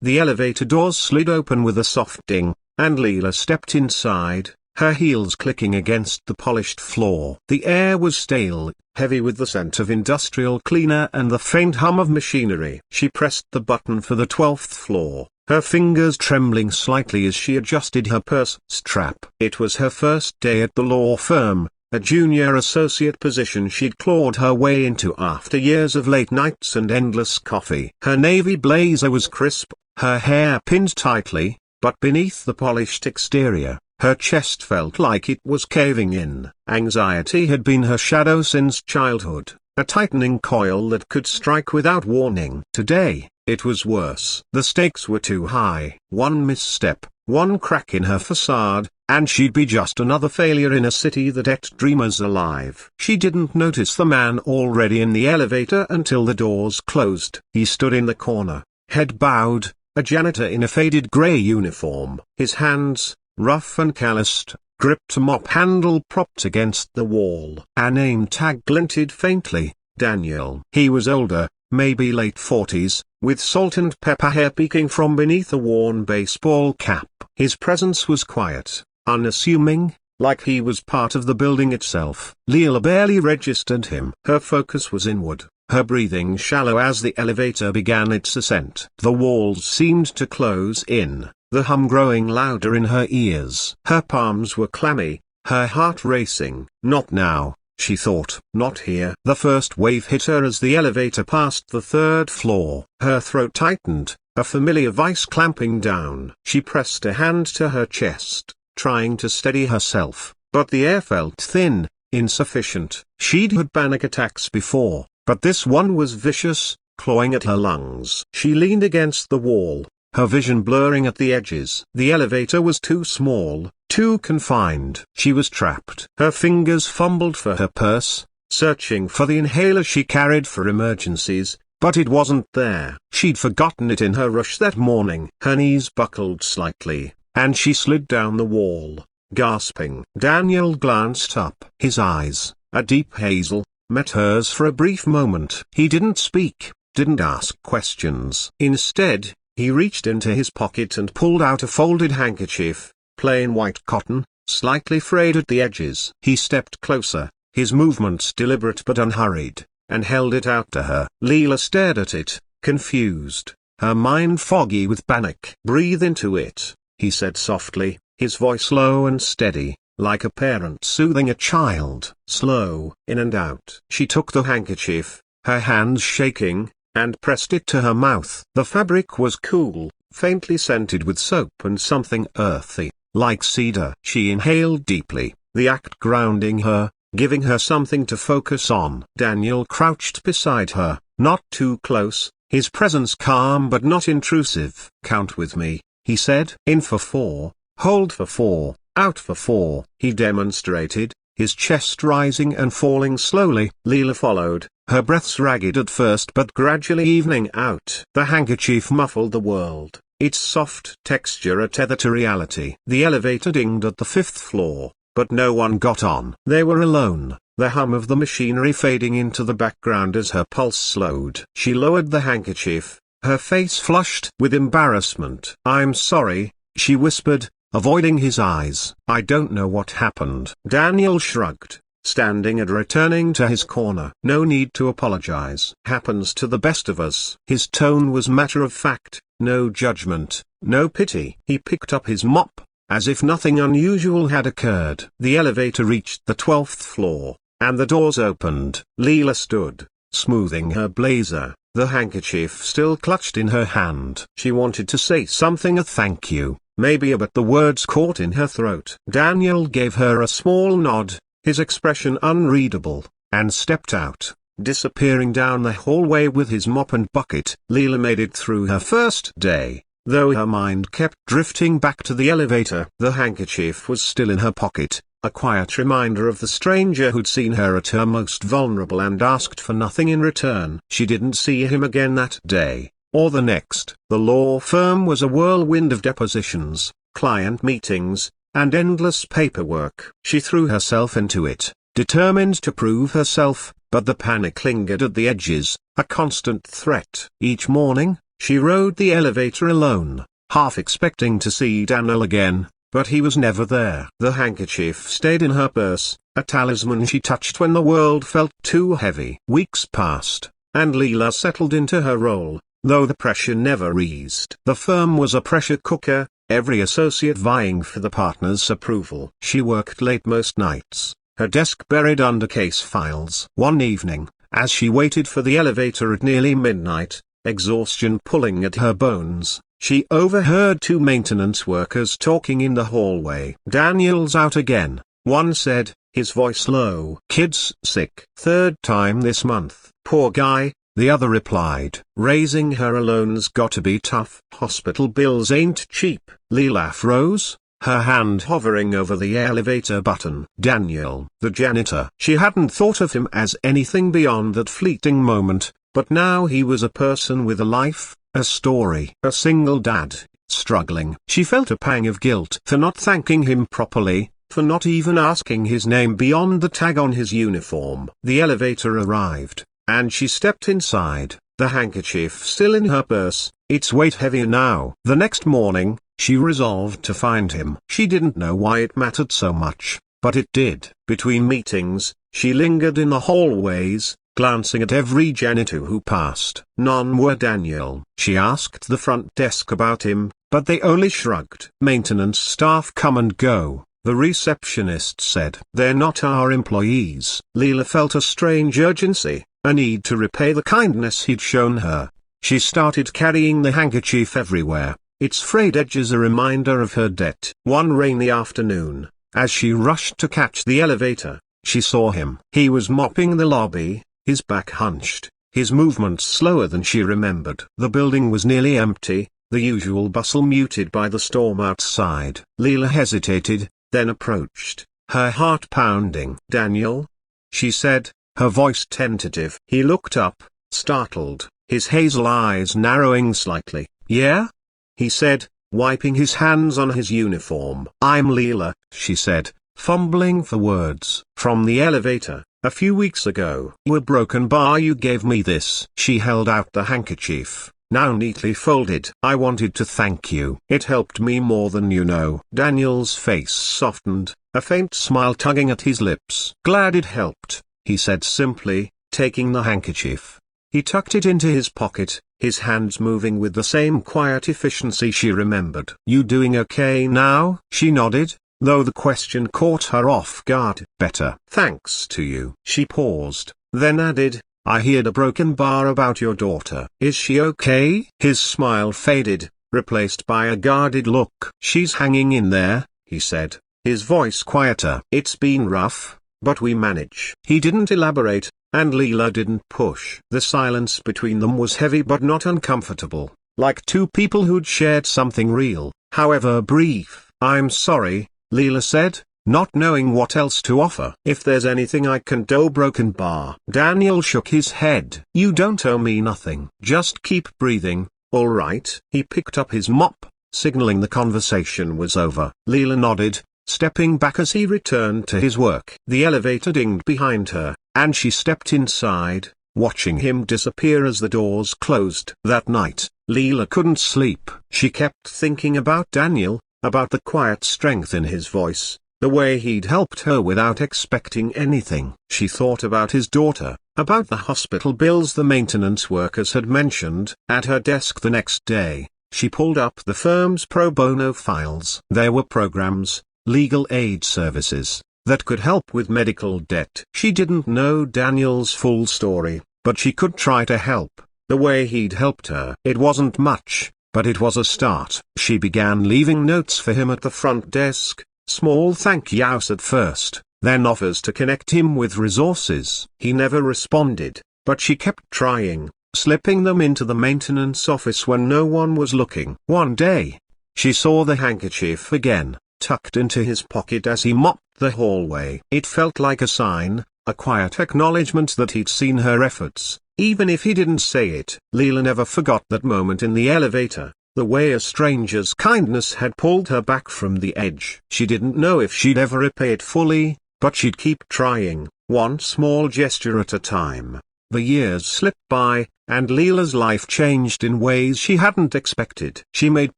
The elevator doors slid open with a soft ding, and Leela stepped inside, her heels clicking against the polished floor. The air was stale, heavy with the scent of industrial cleaner and the faint hum of machinery. She pressed the button for the 12th floor, her fingers trembling slightly as she adjusted her purse strap. It was her first day at the law firm, a junior associate position she'd clawed her way into after years of late nights and endless coffee. Her navy blazer was crisp, her hair pinned tightly, but beneath the polished exterior, her chest felt like it was caving in. Anxiety had been her shadow since childhood, a tightening coil that could strike without warning. Today, it was worse. The stakes were too high. One misstep, one crack in her facade, and she'd be just another failure in a city that ate dreamers alive. She didn't notice the man already in the elevator until the doors closed. He stood in the corner, head bowed, a janitor in a faded grey uniform. His hands, rough and calloused, gripped a mop handle propped against the wall. A name tag glinted faintly, Daniel. He was older, maybe late 40s, with salt and pepper hair peeking from beneath a worn baseball cap. His presence was quiet, unassuming, like he was part of the building itself. Leela barely registered him. Her focus was inward, her breathing shallow as the elevator began its ascent. The walls seemed to close in, the hum growing louder in her ears. Her palms were clammy, her heart racing. Not now, she thought. Not here. The first wave hit her as the elevator passed the 3rd floor. Her throat tightened, a familiar vice clamping down. She pressed a hand to her chest, trying to steady herself, but the air felt thin, insufficient. She'd had panic attacks before, but this one was vicious, clawing at her lungs. She leaned against the wall, her vision blurring at the edges. The elevator was too small, too confined. She was trapped. Her fingers fumbled for her purse, searching for the inhaler she carried for emergencies, but it wasn't there. She'd forgotten it in her rush that morning. Her knees buckled slightly, and she slid down the wall, gasping. Daniel glanced up. His eyes, a deep hazel, met hers for a brief moment. He didn't speak, didn't ask questions. Instead, he reached into his pocket and pulled out a folded handkerchief, plain white cotton, slightly frayed at the edges. He stepped closer, his movements deliberate but unhurried, and held it out to her. Leela stared at it, confused, her mind foggy with panic. "Breathe into it," he said softly, his voice low and steady, like a parent soothing a child. Slow in and out. She took the handkerchief, her hands shaking, and pressed it to her mouth. The fabric was cool, faintly scented with soap and something earthy, like cedar. She inhaled deeply, the act grounding her, giving her something to focus on. Daniel crouched beside her, not too close, his presence calm but not intrusive. "Count with me," he said. "In for 4, hold for 4, out for 4. He demonstrated, his chest rising and falling slowly. Leela followed, her breaths ragged at first but gradually evening out. The handkerchief muffled the world, its soft texture a tether to reality. The elevator dinged at the 5th floor, but no one got on. They were alone, the hum of the machinery fading into the background as her pulse slowed. She lowered the handkerchief, her face flushed with embarrassment. "I'm sorry," she whispered, avoiding his eyes. "I don't know what happened." Daniel shrugged, standing and returning to his corner. "No need to apologize. Happens to the best of us." His tone was matter of fact, no judgment, no pity. He picked up his mop, as if nothing unusual had occurred. The elevator reached the 12th floor, and the doors opened. Leela stood, smoothing her blazer, the handkerchief still clutched in her hand. She wanted to say something, a thank you, maybe, but the words caught in her throat. Daniel gave her a small nod, his expression unreadable, and stepped out, disappearing down the hallway with his mop and bucket. Leela made it through her first day, though her mind kept drifting back to the elevator. The handkerchief was still in her pocket, a quiet reminder of the stranger who'd seen her at her most vulnerable and asked for nothing in return. She didn't see him again that day, or the next. The law firm was a whirlwind of depositions, client meetings, and endless paperwork. She threw herself into it, determined to prove herself, but the panic lingered at the edges, a constant threat. Each morning, She rode the elevator alone, half expecting to see Daniel again, but he was never there. The handkerchief stayed in her purse, a talisman she touched when the world felt too heavy. Weeks passed, and Leela settled into her role, though the pressure never eased. The firm was a pressure cooker, every associate vying for the partner's approval. She worked late most nights, her desk buried under case files. One evening, as she waited for the elevator at nearly midnight, exhaustion pulling at her bones, she overheard two maintenance workers talking in the hallway. "Daniel's out again," one said, his voice low. "Kid's sick. Third time this month." "Poor guy," the other replied. "Raising her alone's gotta be tough. Hospital bills ain't cheap." Leela froze, her hand hovering over the elevator button. Daniel, the janitor. She hadn't thought of him as anything beyond that fleeting moment, but now he was a person with a life, a story. A single dad, struggling. She felt a pang of guilt for not thanking him properly, for not even asking his name beyond the tag on his uniform. The elevator arrived, and she stepped inside, the handkerchief still in her purse, its weight heavier now. The next morning, she resolved to find him. She didn't know why it mattered so much, but it did. Between meetings, she lingered in the hallways, glancing at every janitor who passed. None were Daniel. She asked the front desk about him, but they only shrugged. Maintenance staff come and go, the receptionist said. They're not our employees. Leela felt a strange urgency, a need to repay the kindness he'd shown her. She started carrying the handkerchief everywhere, its frayed edges a reminder of her debt. One rainy afternoon, as she rushed to catch the elevator, she saw him. He was mopping the lobby, his back hunched, his movements slower than she remembered. The building was nearly empty, the usual bustle muted by the storm outside. Leela hesitated, then approached, her heart pounding. "Daniel?" she said, her voice tentative. He looked up, startled, his hazel eyes narrowing slightly. "Yeah?" he said, wiping his hands on his uniform. "I'm Leela," she said, fumbling for words. "From the elevator. A few weeks ago. A broken bar. You gave me this." She held out the handkerchief, now neatly folded. "I wanted to thank you. It helped me more than you know." Daniel's face softened, a faint smile tugging at his lips. "Glad it helped," he said simply, taking the handkerchief. He tucked it into his pocket, his hands moving with the same quiet efficiency she remembered. "You doing okay now?" She nodded, though the question caught her off guard. "Better. Thanks to you." She paused, then added, "I heard a broken bar about your daughter. Is she okay?" His smile faded, replaced by a guarded look. "She's hanging in there," he said, his voice quieter. "It's been rough, but we manage." He didn't elaborate, and Leela didn't push. The silence between them was heavy but not uncomfortable, like two people who'd shared something real, however brief. "I'm sorry," Leela said, not knowing what else to offer. "If there's anything I can do." Broken bar. Daniel shook his head. "You don't owe me nothing. Just keep breathing, all right?" He picked up his mop, signaling the conversation was over. Leela nodded, stepping back as he returned to his work. The elevator dinged behind her, and she stepped inside, watching him disappear as the doors closed. That night, Leela couldn't sleep. She kept thinking about Daniel, about the quiet strength in his voice, the way he'd helped her without expecting anything. She thought about his daughter, about the hospital bills the maintenance workers had mentioned. At her desk the next day, she pulled up the firm's pro bono files. There were programs, legal aid services, that could help with medical debt. She didn't know Daniel's full story, but she could try to help, the way he'd helped her. It wasn't much, but it was a start. She began leaving notes for him at the front desk, small thank yous at first, then offers to connect him with resources. He never responded, but she kept trying, slipping them into the maintenance office when no one was looking. One day, she saw the handkerchief again, tucked into his pocket as he mopped the hallway. It felt like a sign, a quiet acknowledgement that he'd seen her efforts, even if he didn't say it. Leela never forgot that moment in the elevator, the way a stranger's kindness had pulled her back from the edge. She didn't know if she'd ever repay it fully, but she'd keep trying, one small gesture at a time. The years slipped by, and Leela's life changed in ways she hadn't expected. She made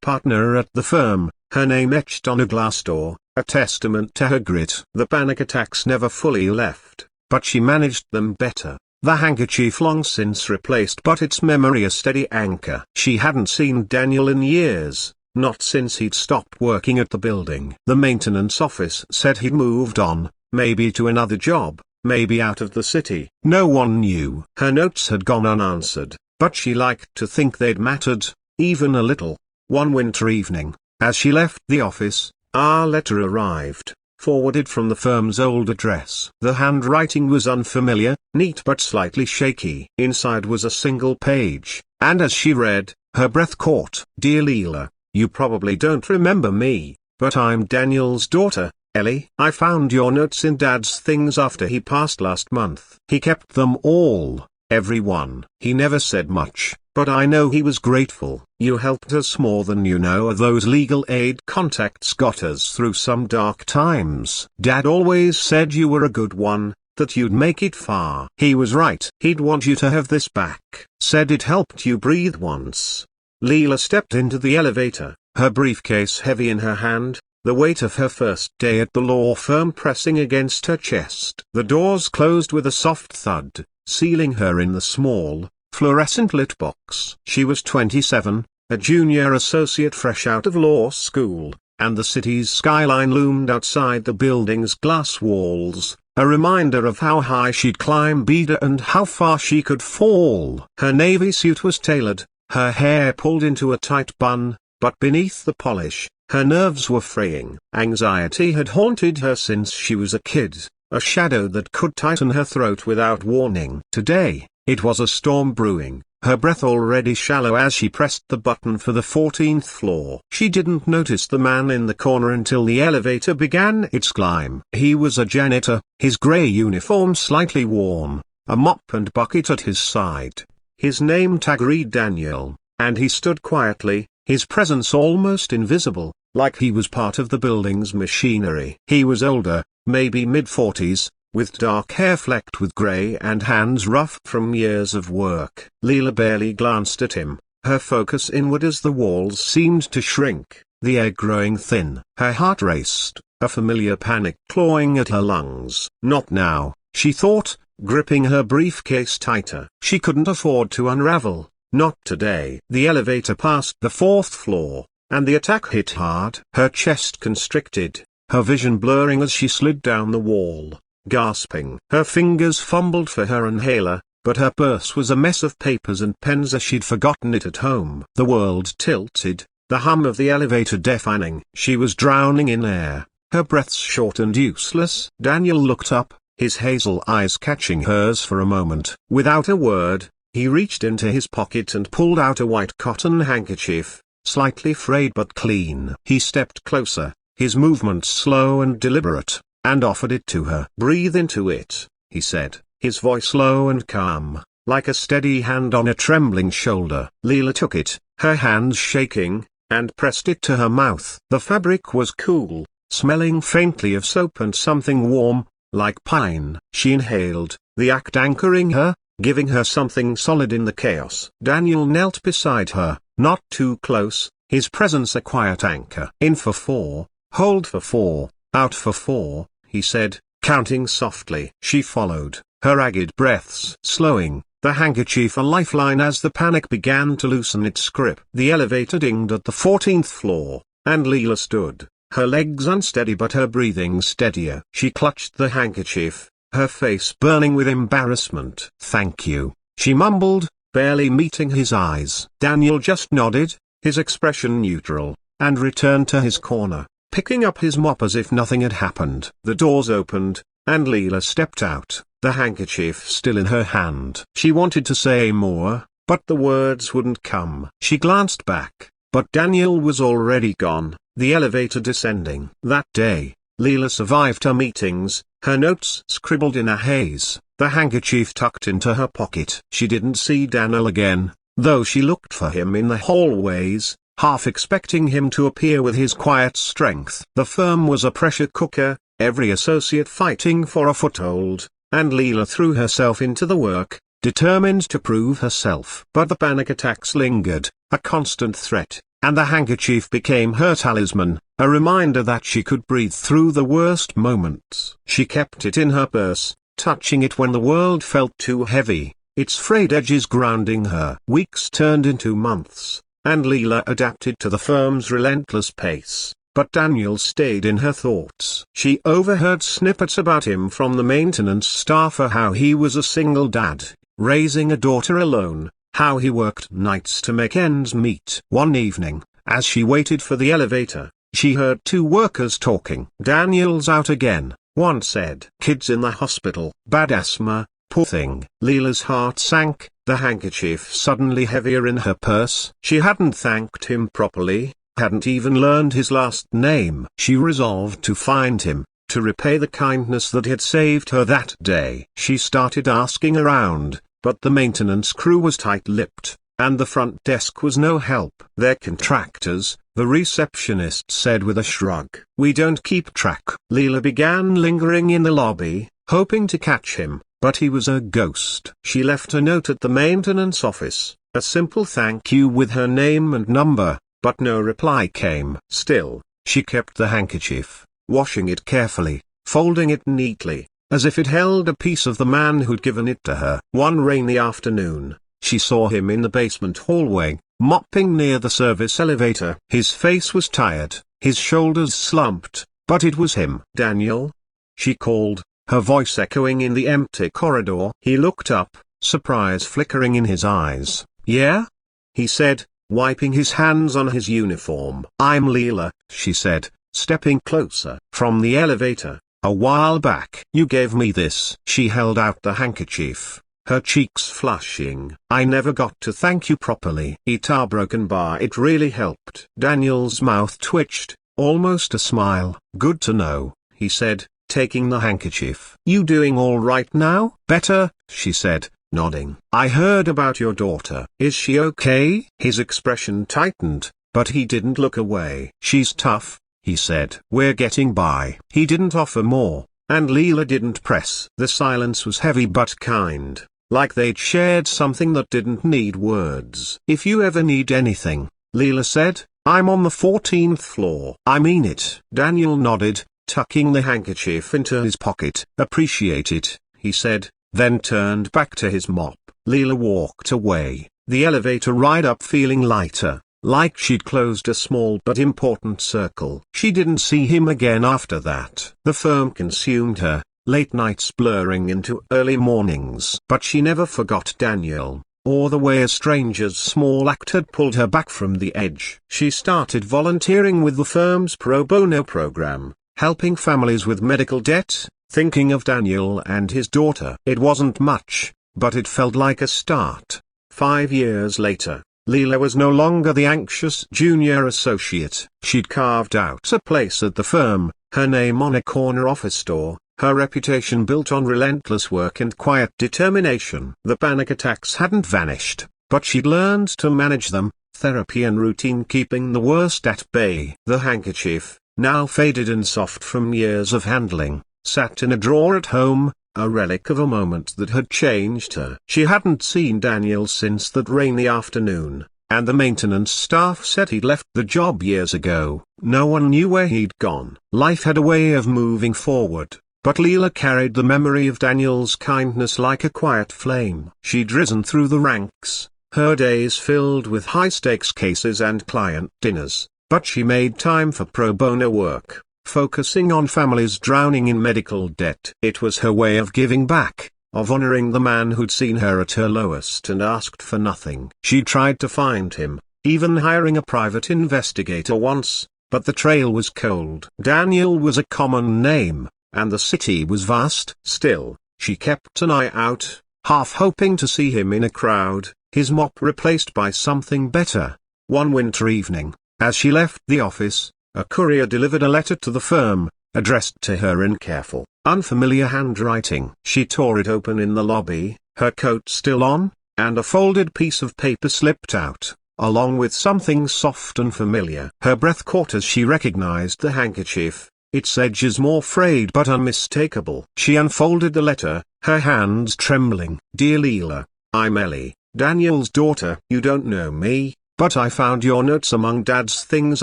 partner at the firm, her name etched on a glass door, a testament to her grit. The panic attacks never fully left, but she managed them better. The handkerchief long since replaced, but its memory a steady anchor. She hadn't seen Daniel in years, not since he'd stopped working at the building. The maintenance office said he'd moved on, maybe to another job, maybe out of the city. No one knew. Her notes had gone unanswered, but she liked to think they'd mattered, even a little. One winter evening, as she left the office, a letter arrived, forwarded from the firm's old address. The handwriting was unfamiliar, neat but slightly shaky. Inside was a single page, and as she read, her breath caught. Dear Leela, you probably don't remember me, but I'm Daniel's daughter, Ellie. I found your notes in Dad's things after he passed last month. He kept them all, every one. He never said much, but I know he was grateful. You helped us more than you know. Those legal aid contacts got us through some dark times. Dad always said you were a good one, that you'd make it far. He was right. He'd want you to have this back. Said it helped you breathe once. Leela stepped into the elevator, her briefcase heavy in her hand, the weight of her first day at the law firm pressing against her chest. The doors closed with a soft thud, sealing her in the small, fluorescent-lit box. She was 27, a junior associate fresh out of law school, and the city's skyline loomed outside the building's glass walls, a reminder of how high she'd climb and how far she could fall. Her navy suit was tailored, her hair pulled into a tight bun, but beneath the polish, her nerves were fraying. Anxiety had haunted her since she was a kid, a shadow that could tighten her throat without warning. Today, it was a storm brewing, her breath already shallow as she pressed the button for the 14th floor. She didn't notice the man in the corner until the elevator began its climb. He was a janitor, his grey uniform slightly worn, a mop and bucket at his side. His name tag read Daniel, and he stood quietly, his presence almost invisible, like he was part of the building's machinery. He was older, maybe mid-40s, with dark hair flecked with grey and hands rough from years of work. Leela barely glanced at him, her focus inward as the walls seemed to shrink, the air growing thin. Her heart raced, a familiar panic clawing at her lungs. Not now, she thought, gripping her briefcase tighter. She couldn't afford to unravel, not today. The elevator passed the 4th floor, and the attack hit hard. Her chest constricted, her vision blurring as she slid down the wall, gasping. Her fingers fumbled for her inhaler, but her purse was a mess of papers and pens as she'd forgotten it at home. The world tilted, the hum of the elevator deafening. She was drowning in air, her breaths short and useless. Daniel looked up, his hazel eyes catching hers for a moment. Without a word, he reached into his pocket and pulled out a white cotton handkerchief, slightly frayed but clean. He stepped closer, his movements slow and deliberate, and offered it to her. Breathe into it, he said, his voice low and calm, like a steady hand on a trembling shoulder. Leela took it, her hands shaking, and pressed it to her mouth. The fabric was cool, smelling faintly of soap and something warm, like pine. She inhaled, the act anchoring her, giving her something solid in the chaos. Daniel knelt beside her, not too close, his presence a quiet anchor. In for 4, hold for 4, out for 4, he said, counting softly. She followed, her ragged breaths slowing, the handkerchief a lifeline as the panic began to loosen its grip. The elevator dinged at the 14th floor, and Leela stood, her legs unsteady but her breathing steadier. She clutched the handkerchief, her face burning with embarrassment. Thank you, she mumbled, barely meeting his eyes. Daniel just nodded, his expression neutral, and returned to his corner, picking up his mop as if nothing had happened. The doors opened, and Leela stepped out, the handkerchief still in her hand. She wanted to say more, but the words wouldn't come. She glanced back, but Daniel was already gone, the elevator descending. That day, Leela survived her meetings, her notes scribbled in a haze, the handkerchief tucked into her pocket. She didn't see Daniel again, though she looked for him in the hallways, half expecting him to appear with his quiet strength. The firm was a pressure cooker, every associate fighting for a foothold, and Leela threw herself into the work, determined to prove herself. But the panic attacks lingered, a constant threat, and the handkerchief became her talisman, a reminder that she could breathe through the worst moments. She kept it in her purse, touching it when the world felt too heavy, its frayed edges grounding her. Weeks turned into months, and Leela adapted to the firm's relentless pace. But Daniel stayed in her thoughts. She overheard snippets about him from the maintenance staff, how he was a single dad, raising a daughter alone, how he worked nights to make ends meet. One evening, as she waited for the elevator, she heard two workers talking. "Daniel's out again," one said. "Kids in the hospital. Bad asthma, poor thing." Leela's heart sank, the handkerchief suddenly heavier in her purse. She hadn't thanked him properly, hadn't even learned his last name. She resolved to find him, to repay the kindness that had saved her that day. She started asking around, but the maintenance crew was tight-lipped, and the front desk was no help. "They're contractors," the receptionist said with a shrug. "We don't keep track." Leela began lingering in the lobby, hoping to catch him, but he was a ghost. She left a note at the maintenance office, a simple thank you with her name and number, but no reply came. Still, she kept the handkerchief, washing it carefully, folding it neatly, as if it held a piece of the man who'd given it to her. One rainy afternoon, she saw him in the basement hallway, mopping near the service elevator. His face was tired, his shoulders slumped, but it was him. "Daniel?" she called, her voice echoing in the empty corridor. He looked up, surprise flickering in his eyes. "Yeah?" he said, wiping his hands on his uniform. "I'm Leela," she said, stepping closer. "From the elevator, a while back. You gave me this." She held out the handkerchief, her cheeks flushing. "I never got to thank you properly." "It's broken bar. It really helped." Daniel's mouth twitched, almost a smile. "Good to know," he said, taking the handkerchief. "You doing all right now?" "Better," she said, nodding. "I heard about your daughter. Is she okay?" His expression tightened, but he didn't look away. "She's tough," he said. "We're getting by." He didn't offer more, and Leela didn't press. The silence was heavy but kind, like they'd shared something that didn't need words. "If you ever need anything," Leela said, "I'm on the 14th floor." "I mean it." Daniel nodded, tucking the handkerchief into his pocket. "Appreciate it," he said, then turned back to his mop. Leela walked away, the elevator ride up feeling lighter, like she'd closed a small but important circle. She didn't see him again after that. The firm consumed her, late nights blurring into early mornings. But she never forgot Daniel, or the way a stranger's small act had pulled her back from the edge. She started volunteering with the firm's pro bono program, helping families with medical debt, thinking of Daniel and his daughter. It wasn't much, but it felt like a start. 5 years later, Leela was no longer the anxious junior associate. She'd carved out a place at the firm, her name on a corner office door, her reputation built on relentless work and quiet determination. The panic attacks hadn't vanished, but she'd learned to manage them, therapy and routine keeping the worst at bay. The handkerchief, now faded and soft from years of handling, sat in a drawer at home, a relic of a moment that had changed her. She hadn't seen Daniel since that rainy afternoon, and the maintenance staff said he'd left the job years ago. No one knew where he'd gone. Life had a way of moving forward, but Leela carried the memory of Daniel's kindness like a quiet flame. She'd risen through the ranks, her days filled with high-stakes cases and client dinners, but she made time for pro bono work, focusing on families drowning in medical debt. It was her way of giving back, of honoring the man who'd seen her at her lowest and asked for nothing. She tried to find him, even hiring a private investigator once, but the trail was cold. Daniel was a common name, and the city was vast. Still, she kept an eye out, half hoping to see him in a crowd, his mop replaced by something better. One winter evening, as she left the office, a courier delivered a letter to the firm, addressed to her in careful, unfamiliar handwriting. She tore it open in the lobby, her coat still on, and a folded piece of paper slipped out, along with something soft and familiar. Her breath caught as she recognized the handkerchief, its edges more frayed but unmistakable. She unfolded the letter, her hands trembling. "Dear Leela, I'm Ellie, Daniel's daughter. You don't know me, but I found your notes among Dad's things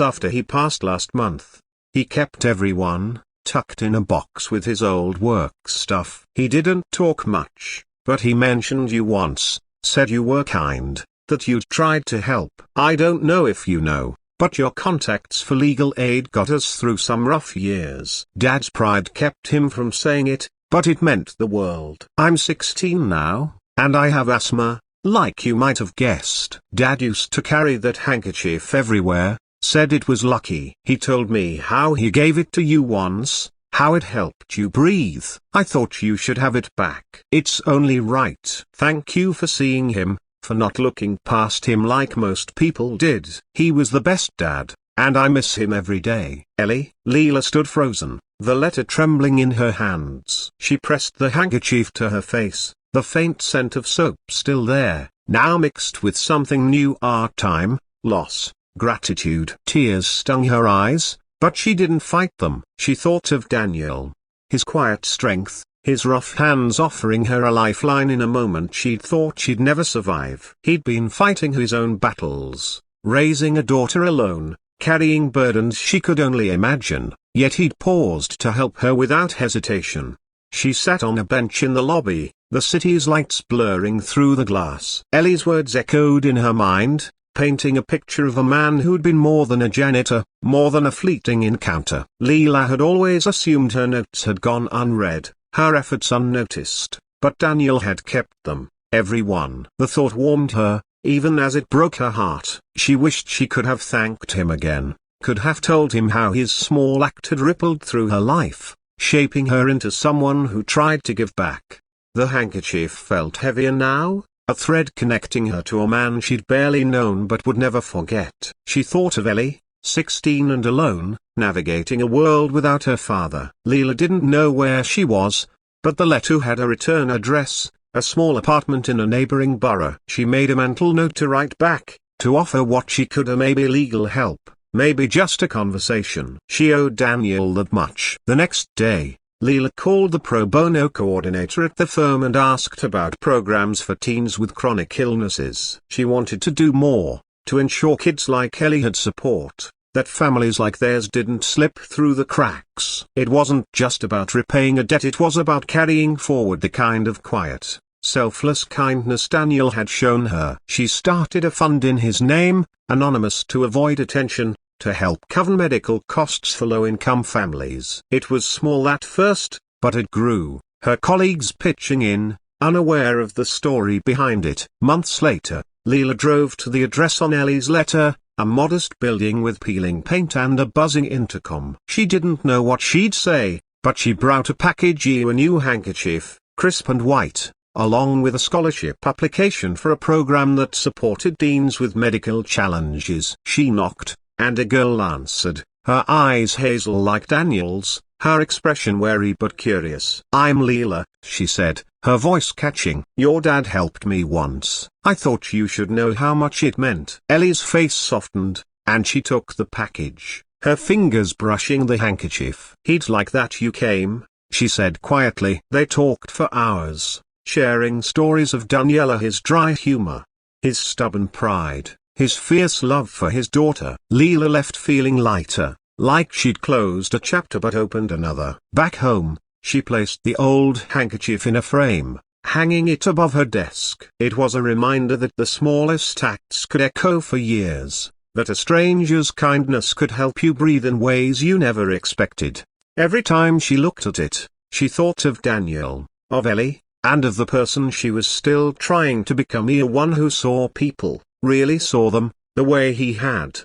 after he passed last month. He kept everyone tucked in a box with his old work stuff. He didn't talk much, but he mentioned you once, said you were kind, that you'd tried to help. I don't know if you know, but your contacts for legal aid got us through some rough years. Dad's pride kept him from saying it, but it meant the world. I'm 16 now, and I have asthma, like you might have guessed. Dad used to carry that handkerchief everywhere, said it was lucky. He told me how he gave it to you once, how it helped you breathe. I thought you should have it back. It's only right. Thank you for seeing him, for not looking past him like most people did. He was the best dad, and I miss him every day. Ellie. Leela stood frozen, the letter trembling in her hands. She pressed the handkerchief to her face, the faint scent of soap still there, now mixed with something new. Our time, loss, gratitude. Tears stung her eyes, but she didn't fight them. She thought of Daniel. His quiet strength, his rough hands offering her a lifeline in a moment she'd thought she'd never survive. He'd been fighting his own battles, raising a daughter alone, carrying burdens she could only imagine, yet he'd paused to help her without hesitation. She sat on a bench in the lobby, the city's lights blurring through the glass. Ellie's words echoed in her mind, painting a picture of a man who'd been more than a janitor, more than a fleeting encounter. Leela had always assumed her notes had gone unread, her efforts unnoticed, but Daniel had kept them, every one. The thought warmed her, even as it broke her heart. She wished she could have thanked him again, could have told him how his small act had rippled through her life, shaping her into someone who tried to give back. The handkerchief felt heavier now, a thread connecting her to a man she'd barely known but would never forget. She thought of Ellie, 16 and alone, navigating a world without her father. Leela didn't know where she was, but the letter had a return address, a small apartment in a neighboring borough. She made a mental note to write back, to offer what she could, maybe legal help, maybe just a conversation. She owed Daniel that much. The next day, Leela called the pro bono coordinator at the firm and asked about programs for teens with chronic illnesses. She wanted to do more, to ensure kids like Ellie had support, that families like theirs didn't slip through the cracks. It wasn't just about repaying a debt, it was about carrying forward the kind of quiet, selfless kindness Daniel had shown her. She started a fund in his name, anonymous to avoid attention, to help cover medical costs for low-income families. It was small at first, but it grew, her colleagues pitching in, unaware of the story behind it. Months later, Leela drove to the address on Ellie's letter, a modest building with peeling paint and a buzzing intercom. She didn't know what she'd say, but she brought a package, a new handkerchief, crisp and white, along with a scholarship application for a program that supported teens with medical challenges. She knocked, and a girl answered, her eyes hazel like Daniel's, her expression wary but curious. I'm Leela, she said, her voice catching. Your dad helped me once. I thought you should know how much it meant. Ellie's face softened, and she took the package, her fingers brushing the handkerchief. He'd like that you came, she said quietly. They talked for hours, sharing stories of Daniela, his dry humor, his stubborn pride, his fierce love for his daughter. Leela left feeling lighter, like she'd closed a chapter but opened another. Back home, she placed the old handkerchief in a frame, hanging it above her desk. It was a reminder that the smallest acts could echo for years, that a stranger's kindness could help you breathe in ways you never expected. Every time she looked at it, she thought of Daniel, of Ellie, and of the person she was still trying to become, one who saw people, really saw them, the way he had.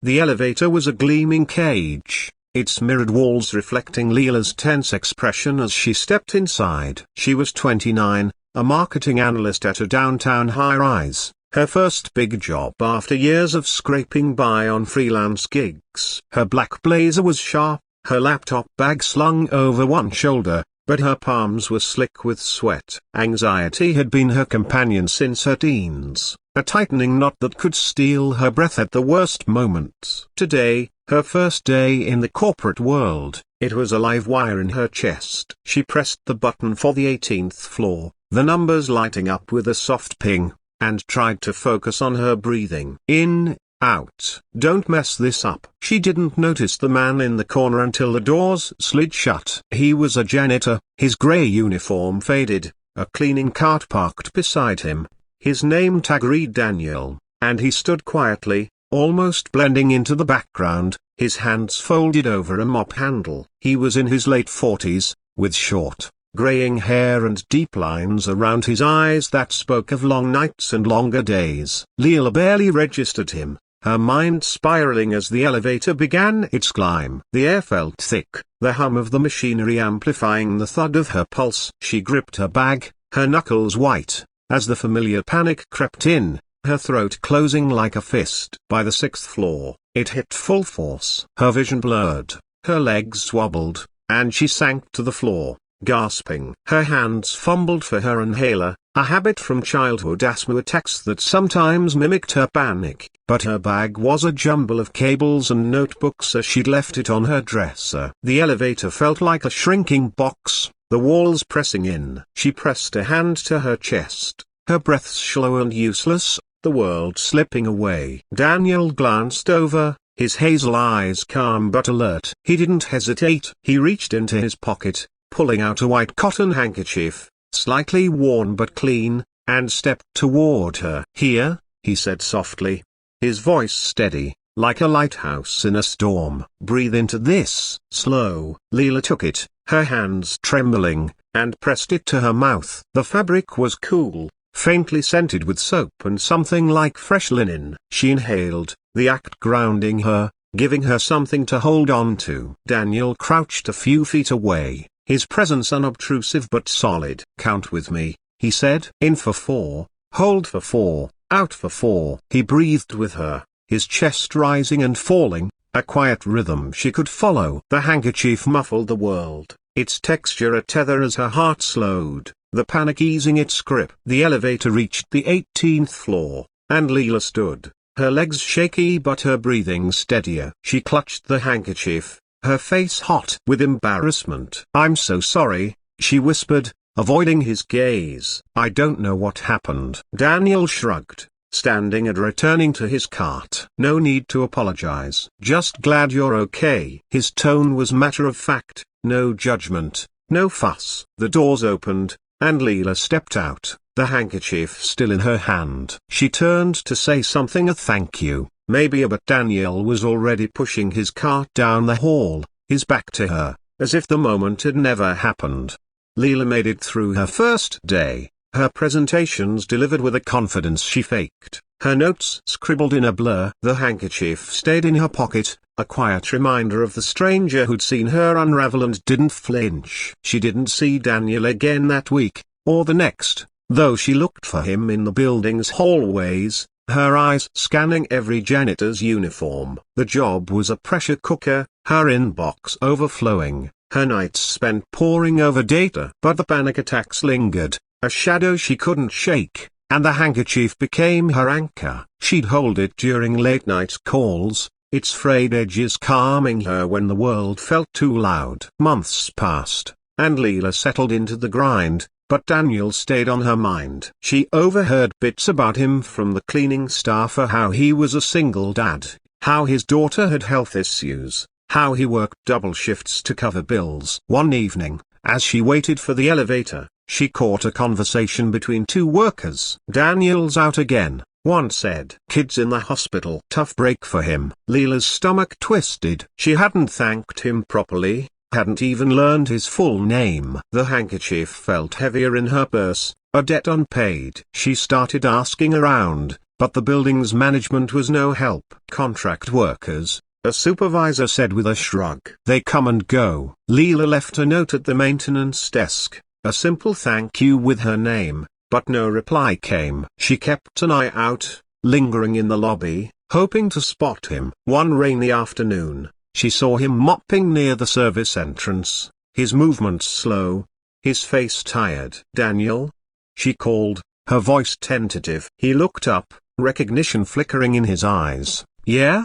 The elevator was a gleaming cage, its mirrored walls reflecting Leela's tense expression as she stepped inside. She was 29, a marketing analyst at a downtown high-rise, her first big job after years of scraping by on freelance gigs. Her black blazer was sharp, her laptop bag slung over one shoulder, but her palms were slick with sweat. Anxiety had been her companion since her teens, a tightening knot that could steal her breath at the worst moments. Today, her first day in the corporate world, it was a live wire in her chest. She pressed the button for the 18th floor, the numbers lighting up with a soft ping, and tried to focus on her breathing. In, out. Don't mess this up. She didn't notice the man in the corner until the doors slid shut. He was a janitor, his grey uniform faded, a cleaning cart parked beside him. His name tag read Daniel, and he stood quietly, almost blending into the background, his hands folded over a mop handle. He was in his late 40s, with short, greying hair and deep lines around his eyes that spoke of long nights and longer days. Leela barely registered him, her mind spiraling as the elevator began its climb. The air felt thick, the hum of the machinery amplifying the thud of her pulse. She gripped her bag, her knuckles white, as the familiar panic crept in, her throat closing like a fist. By the 6th floor, it hit full force. Her vision blurred, her legs wobbled, and she sank to the floor, gasping. Her hands fumbled for her inhaler, a habit from childhood asthma attacks that sometimes mimicked her panic. But her bag was a jumble of cables and notebooks as she'd left it on her dresser. The elevator felt like a shrinking box, the walls pressing in. She pressed a hand to her chest, her breath shallow and useless, the world slipping away. Daniel glanced over, his hazel eyes calm but alert. He didn't hesitate. He reached into his pocket, pulling out a white cotton handkerchief, slightly worn but clean, and stepped toward her. "Here," he said softly, his voice steady, like a lighthouse in a storm. "Breathe into this." Slow. Leela took it, her hands trembling, and pressed it to her mouth. The fabric was cool, faintly scented with soap and something like fresh linen. She inhaled, the act grounding her, giving her something to hold on to. Daniel crouched a few feet away, his presence unobtrusive but solid. "Count with me," he said. "In for 4, hold for 4, out for 4. He breathed with her, his chest rising and falling, a quiet rhythm she could follow. The handkerchief muffled the world, its texture a tether as her heart slowed, the panic easing its grip. The elevator reached the 18th floor, and Leela stood, her legs shaky but her breathing steadier. She clutched the handkerchief, her face hot with embarrassment. "I'm so sorry," she whispered, avoiding his gaze. "I don't know what happened." Daniel shrugged, standing and returning to his cart. "No need to apologize. Just glad you're okay." His tone was matter-of-fact, no judgment, no fuss. The doors opened, and Leela stepped out, the handkerchief still in her hand. She turned to say something, a thank you, maybe, but Daniel was already pushing his cart down the hall, his back to her, as if the moment had never happened. Leela made it through her first day, her presentations delivered with a confidence she faked, her notes scribbled in a blur. The handkerchief stayed in her pocket, a quiet reminder of the stranger who'd seen her unravel and didn't flinch. She didn't see Daniel again that week, or the next, though she looked for him in the building's hallways, her eyes scanning every janitor's uniform. The job was a pressure cooker, her inbox overflowing, her nights spent poring over data. But the panic attacks lingered, a shadow she couldn't shake, and the handkerchief became her anchor. She'd hold it during late-night calls, its frayed edges calming her when the world felt too loud. Months passed, and Leela settled into the grind, but Daniel stayed on her mind. She overheard bits about him from the cleaning staff, how he was a single dad, how his daughter had health issues, how he worked double shifts to cover bills. One evening, as she waited for the elevator, she caught a conversation between two workers. "Daniel's out again," one said. "Kid's in the hospital." Tough break for him. Leela's stomach twisted. She hadn't thanked him properly, hadn't even learned his full name. The handkerchief felt heavier in her purse, a debt unpaid. She started asking around, but the building's management was no help. "Contract workers," a supervisor said with a shrug. "They come and go." Leela left a note at the maintenance desk, a simple thank you with her name, but no reply came. She kept an eye out, lingering in the lobby, hoping to spot him. One rainy afternoon, she saw him mopping near the service entrance, his movements slow, his face tired. "Daniel?" she called, her voice tentative. He looked up, recognition flickering in his eyes. "Yeah?"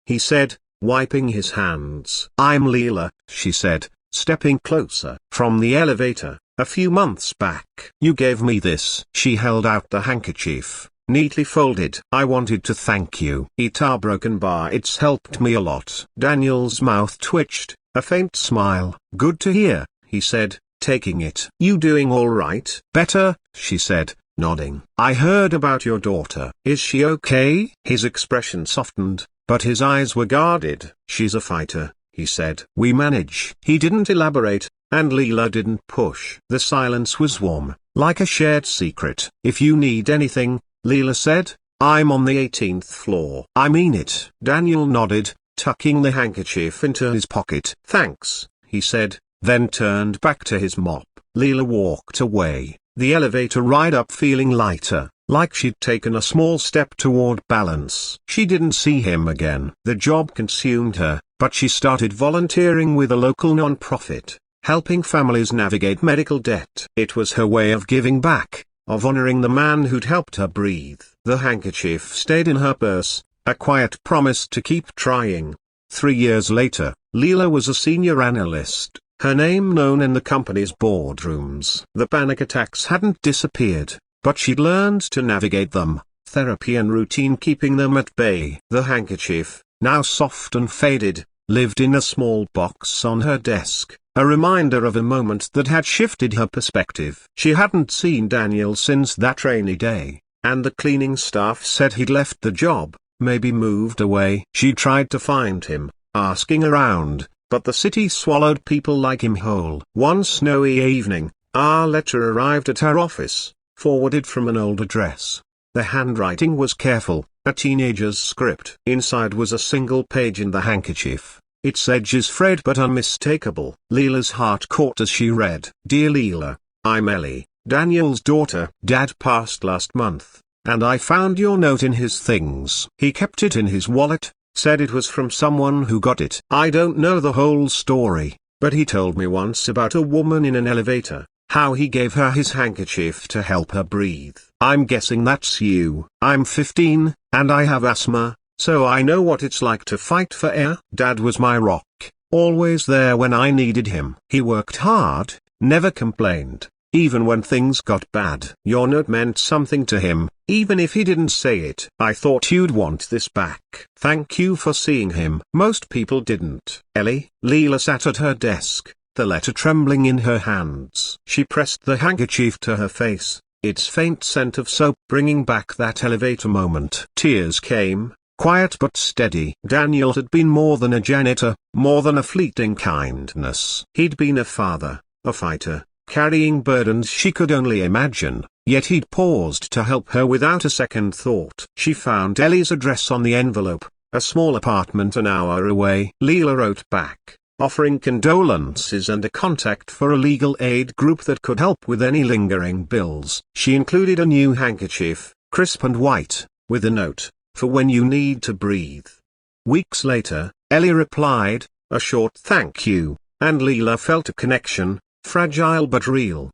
he said, wiping his hands. "I'm Leela," she said, stepping closer. From the elevator, a few months back. You gave me this. She held out the handkerchief, neatly folded. I wanted to thank you. It's broken bar. It's helped me a lot. Daniel's mouth twitched, a faint smile. Good to hear, he said, taking it. You doing all right? Better, she said, nodding. I heard about your daughter. Is she okay? His expression softened, but his eyes were guarded. She's a fighter, he said. We manage. He didn't elaborate, and Leela didn't push. The silence was warm, like a shared secret. If you need anything, Leela said, I'm on the 18th floor. I mean it. Daniel nodded, tucking the handkerchief into his pocket. Thanks, he said, then turned back to his mop. Leela walked away, the elevator ride up feeling lighter, like she'd taken a small step toward balance. She didn't see him again. The job consumed her, but she started volunteering with a local non-profit, helping families navigate medical debt. It was her way of giving back, of honoring the man who'd helped her breathe. The handkerchief stayed in her purse, a quiet promise to keep trying. 3 years later, Leela was a senior analyst, her name known in the company's boardrooms. The panic attacks hadn't disappeared, but she'd learned to navigate them, therapy and routine keeping them at bay. The handkerchief, now soft and faded, lived in a small box on her desk, a reminder of a moment that had shifted her perspective. She hadn't seen Daniel since that rainy day, and the cleaning staff said he'd left the job, maybe moved away. She tried to find him, asking around, but the city swallowed people like him whole. One snowy evening, a letter arrived at her office, forwarded from an old address. The handwriting was careful, a teenager's script. Inside was a single page in the handkerchief, its edges frayed but unmistakable. Leela's heart caught as she read. Dear Leela, I'm Ellie, Daniel's daughter. Dad passed last month, and I found your note in his things. He kept it in his wallet, said it was from someone who got it. I don't know the whole story, but he told me once about a woman in an elevator, how he gave her his handkerchief to help her breathe. I'm guessing that's you. I'm 15, and I have asthma, so I know what it's like to fight for air. Dad was my rock, always there when I needed him. He worked hard, never complained, even when things got bad. Your note meant something to him, even if he didn't say it. I thought you'd want this back. Thank you for seeing him. Most people didn't. Ellie. Leela sat at her desk, the letter trembling in her hands. She pressed the handkerchief to her face, its faint scent of soap bringing back that elevator moment. Tears came, quiet but steady. Daniel had been more than a janitor, more than a fleeting kindness. He'd been a father, a fighter, carrying burdens she could only imagine, yet he'd paused to help her without a second thought. She found Ellie's address on the envelope, a small apartment an hour away. Leela wrote back, offering condolences and a contact for a legal aid group that could help with any lingering bills. She included a new handkerchief, crisp and white, with a note, for when you need to breathe. Weeks later, Ellie replied, a short thank you, and Leela felt a connection, fragile but real.